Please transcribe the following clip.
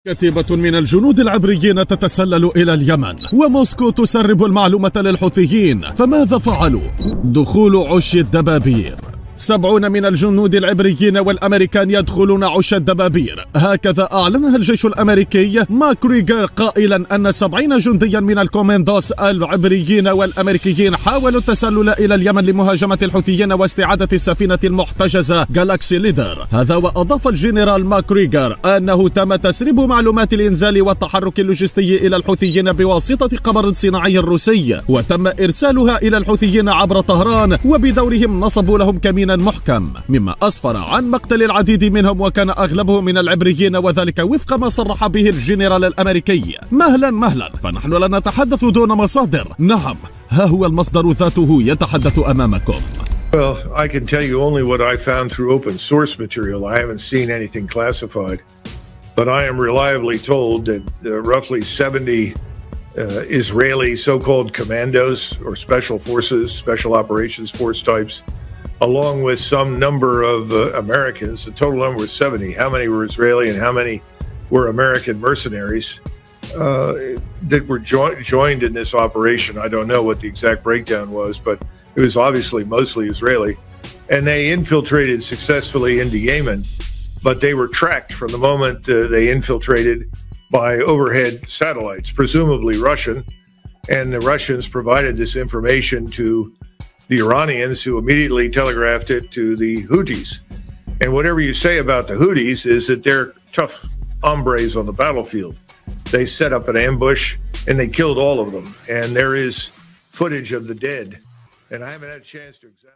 كتيبة من الجنود العبريين تتسلل إلى اليمن، وموسكو تسرب المعلومة للحوثيين. فماذا فعلوا؟ دخول عش الدبابير. 70 من الجنود العبريين والأمريكان يدخلون عش الدبابير، هكذا أعلنها الجيش الأمريكي ماكريغر، قائلا أن 70 جنديا من الكوماندوس العبريين والأمريكيين حاولوا التسلل إلى اليمن لمهاجمة الحوثيين واستعادة السفينة المحتجزة جالاكسي ليدر. هذا وأضاف الجنرال ماكريغر أنه تم تسريب معلومات الإنزال والتحرك اللوجستي إلى الحوثيين بواسطة قمر صناعي روسي، وتم إرسالها إلى الحوثيين عبر طهران، وبدورهم نصبوا لهم كمين محكم، مما أسفر عن مقتل العديد منهم، وكان أغلبهم من العبريين، وذلك وفق ما صرح به الجنرال الأمريكي. مهلا فنحن لا نتحدث دون مصادر. نعم، ها هو المصدر ذاته يتحدث أمامكم. Well, I can tell you only what I found through open source material. I haven't seen anything classified, but I am reliably told that roughly 70 Israeli so-called commandos or special forces, special operations force types, along with some number of Americans. The total number was 70. How many were Israeli and how many were American mercenaries that were joined in this operation? I don't know what the exact breakdown was, but it was obviously mostly Israeli. And they infiltrated successfully into Yemen, but they were tracked from the moment they infiltrated by overhead satellites, presumably Russian. And the Russians provided this information to the Iranians, who immediately telegraphed it to the Houthis. And whatever you say about the Houthis is that they're tough hombres on the battlefield. They set up an ambush and they killed all of them. And there is footage of the dead. And I haven't had a chance to examine